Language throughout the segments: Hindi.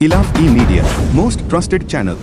Ilaf E-Media, most trusted channel.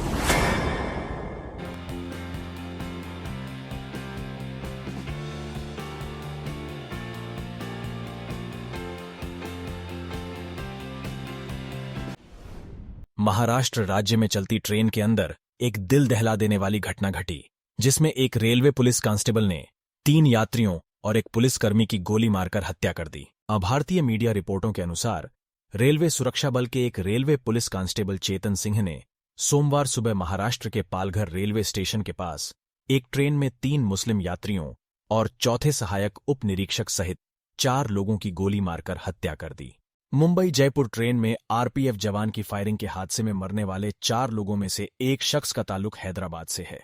Maharashtra राज्य में चलती ट्रेन के अंदर एक दिल दहला देने वाली घटना घटी, जिसमें एक रेलवे पुलिस कांस्टेबल ने 3 यात्रियों और एक पुलिसकर्मी की गोली मारकर हत्या कर दी। भारतीय मीडिया रिपोर्टों के अनुसार रेलवे सुरक्षा बल के एक railway police constable Chetan Singh ने सोमवार सुबह महाराष्ट्र के पालघर रेलवे स्टेशन के पास एक ट्रेन में 3 मुस्लिम यात्रियों और चौथे सहायक उप निरीक्षक सहित 4 लोगों की गोली मारकर हत्या कर दी। मुंबई जयपुर ट्रेन में आरपीएफ जवान की फायरिंग के हादसे में मरने वाले 4 लोगों में से एक शख्स का ताल्लुक हैदराबाद से है।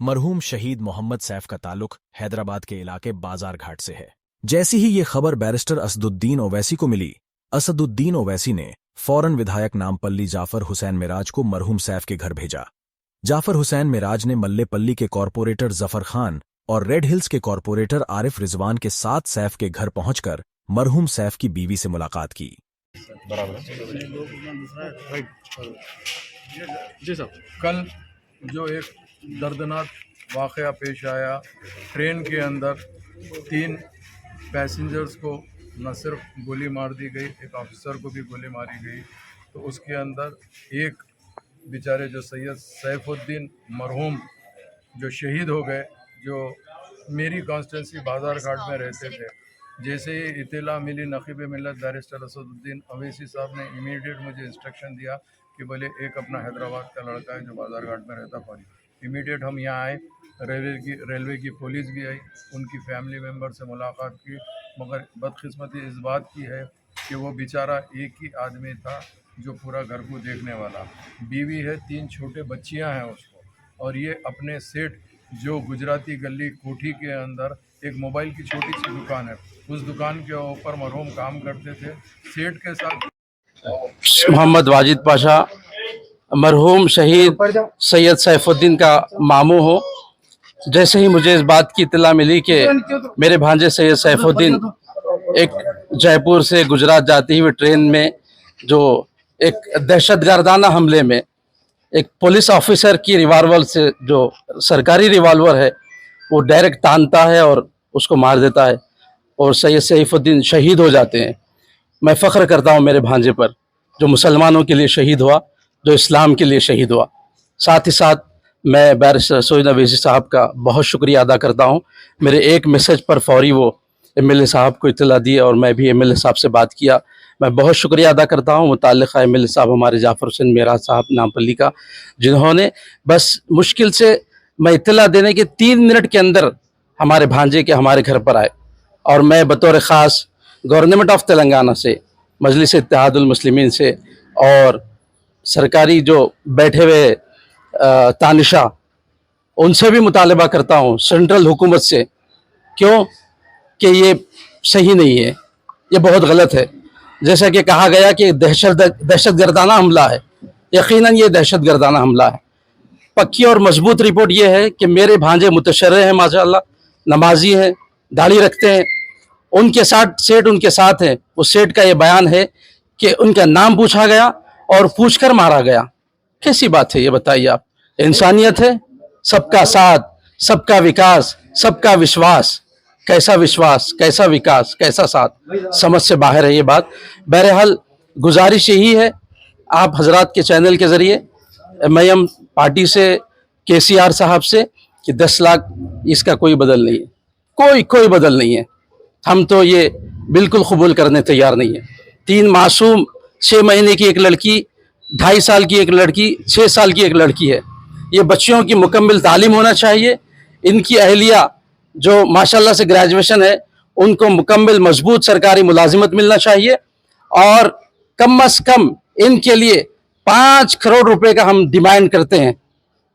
मरहूम शहीद मोहम्मद सैफ का ताल्लुक हैदराबाद के इलाके बाजार घाट से है। जैसी ही ये खबर बैरिस्टर असदुद्दीन ओवैसी को मिली, असदुद्दीन ओवैसी ने फौरन विधायक नामपल्ली जाफर हुसैन मिराज को मरहूम सैफ के घर भेजा। जाफर हुसैन मिराज ने मल्लेपल्ली के कॉरपोरेटर जफर खान और रेड हिल्स के कॉरपोरेटर आरिफ रिजवान के साथ सैफ के घर पहुंचकर मरहूम सैफ की बीवी से मुलाकात की। जी साहब, कल जो एक दर्दनाक वाक़या पेश आया, ट्रेन के अंदर 3 पैसेंजर्स को न सिर्फ गोली मार दी गई, एक ऑफिसर को भी गोली मारी गई। तो उसके अंदर एक बेचारे जो सैयद सैफुद्दीन मरहूम जो शहीद हो गए, जो मेरी कॉन्स्टिट्यूंसी बाजार घाट में रहते थे। जैसे ही इत्तला मिली नकीब मिल्लत बैरिस्टर असदुद्दीन ओवैसी साहब ने इमीडिएट मुझे इंस्ट्रक्शन दिया कि बोले एक अपना हैदराबाद का लड़का है जो बाजार घाट में रहता फौजी। इमीडिएट हम यहाँ आए, रेलवे की पुलिस भी आई, उनकी फैमिली मेम्बर से मुलाकात की। मगर बदकिस्मती इस बात की है कि वो बेचारा एक ही आदमी था जो पूरा घर को देखने वाला। बीवी है, 3 छोटे बच्चियाँ हैं उसको, और ये अपने सेठ जो गुजराती गली कोठी के अंदर एक मोबाइल की छोटी सी दुकान है, उस दुकान के ऊपर मरहूम काम करते थे सेठ के साथ। मोहम्मद वाजिद पाशा मरहूम शहीद सैयद सैफुद्दीन का मामू हो। जैसे ही मुझे इस बात की इत्तला मिली कि मेरे भांजे सैयद सैफुद्दीन एक जयपुर से गुजरात जाती हुई ट्रेन में जो एक दहशतगर्दाना हमले में एक पुलिस ऑफिसर की रिवॉल्वर से, जो सरकारी रिवॉल्वर है, वो डायरेक्ट तानता है और उसको मार देता है और सैयद सैफुद्दीन शहीद हो जाते हैं। मैं फ़ख्र करता हूँ मेरे भांजे पर, जो मुसलमानों के लिए शहीद हुआ, जो इस्लाम के लिए शहीद हुआ। साथ ही साथ मैं बैरिस्टर सोहिन अवैसी साहब का बहुत शुक्रिया अदा करता हूँ। मेरे एक मैसेज पर फौरी वो एमएलए साहब को इत्तला दी और मैं भी एमएलए साहब से बात किया। मैं बहुत शुक्रिया अदा करता हूँ मुताल्लिक़ा एमएलए साहब हमारे जाफ़र हुसैन मिराज साहब नामपल्ली का, जिन्होंने बस मुश्किल से मैं इत्तला देने के 3 मिनट के अंदर हमारे भांजे के हमारे घर पर आए। और मैं बतौर ख़ास गवर्नमेंट ऑफ तेलंगाना से, मजलिस इत्तेहादुल मुस्लिमीन से और सरकारी जो बैठे हुए तानिशा, उनसे भी मुतालबा करता हूँ सेंट्रल हुकूमत से, क्यों कि ये सही नहीं है, ये बहुत गलत है। जैसा कि कहा गया कि दहशतगर्दाना हमला है, यकीनन ये दहशतगर्दाना हमला है। पक्की और मजबूत रिपोर्ट ये है कि मेरे भांजे मुतशर्रे हैं, माशाअल्लाह, नमाजी हैं, दाढ़ी रखते हैं, उनके साथ सेठ उनके साथ हैं। उस सेठ का ये बयान है कि उनका नाम पूछा गया और पूछकर मारा गया। कैसी बात है ये, बताइए आप? इंसानियत है, सबका साथ, सबका विकास, सबका विश्वास। कैसा विश्वास, कैसा विकास, कैसा साथ, समझ से बाहर है ये बात। बहरहाल गुजारिश यही है आप हजरात के चैनल के ज़रिए एमआईएम पार्टी से, केसीआर साहब से, कि 10 लाख इसका कोई बदल नहीं है, कोई बदल नहीं है। हम तो ये बिल्कुल कबूल करने तैयार नहीं है। 3 मासूम, 6 महीने की एक लड़की, 2.5 साल की एक लड़की, 6 साल की एक लड़की है। ये बच्चियों की मुकम्मल तालीम होना चाहिए। इनकी अहलिया जो माशाल्लाह से ग्रेजुएशन है, उनको मुकम्मल मजबूत सरकारी मुलाजिमत मिलना चाहिए। और कम अज़ कम इनके लिए 5 करोड़ रुपए का हम डिमांड करते हैं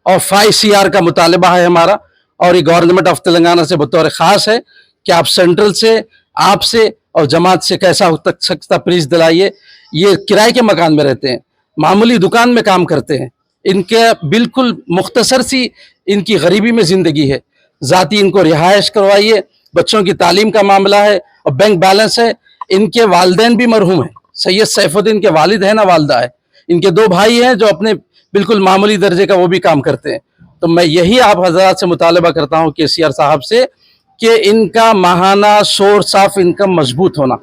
और 5 CR का मुतालबा है हमारा। और ये गवर्नमेंट ऑफ तेलंगाना से बतौर ख़ास है कि आप सेंट्रल से, आपसे और जमात से कैसा सख्त प्लीज दिलाइए। ये किराए के मकान में रहते हैं, मामूली दुकान में काम करते हैं, इनके बिल्कुल मुख्तसर सी इनकी गरीबी में ज़िंदगी है। ज़ाती इनको रिहाइश करवाइए, बच्चों की तालीम का मामला है और बैंक बैलेंस है। इनके वालिदैन भी मरहूम हैं, सैयद सैफुद्दीन के वालिद है ना वालदा है, इनके 2 भाई हैं जो अपने बिल्कुल मामूली दर्जे का वो भी काम करते हैं। तो मैं यही आप हजरात से मुतालबा करता हूँ केसीआर साहब से कि इनका माहाना सोर्स ऑफ इनकम मजबूत होना,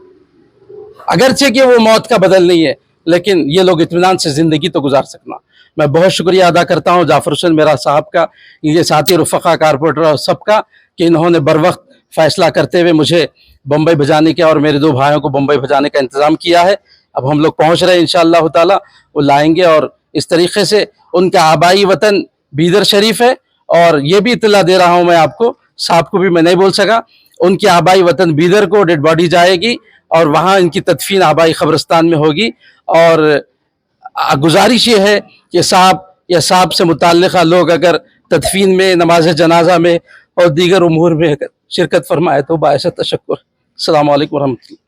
अगरचे कि वो मौत का बदल नहीं है, लेकिन ये लोग इत्मीनान से ज़िंदगी तो गुजार सकना। मैं बहुत शुक्रिया अदा करता हूँ जाफ़र हुसैन मेरा साहब का, ये साथी रुफ़क़ा कारपोरेटर और सबका, कि इन्होंने बर वक्त फ़ैसला करते हुए मुझे बम्बई भेजाने का और मेरे 2 भाइयों को बम्बई भेजाने का इंतज़ाम किया है। अब हम लोग पहुँच रहे हैं इंशाअल्लाह ताला, वो लाएंगे। और इस तरीके से उनका आबाई वतन बीदर शरीफ है। और ये भी इत्तला दे रहा हूँ मैं आपको, साहब को भी मैं नहीं बोल सका, उनकी आबाई वतन बीदर को डेड बॉडी जाएगी और वहाँ इनकी तदफीन आबाई क़ब्रिस्तान में होगी। और गुजारिश ये है कि साहब या साहब से मुताल्लिक़ा लोग अगर तदफीन में, नमाज जनाजा में और दीगर उमूर में शिरकत फरमाए तो बायस तशक्कुर। अस्सलामु अलैकुम वरहमतुल्लाह।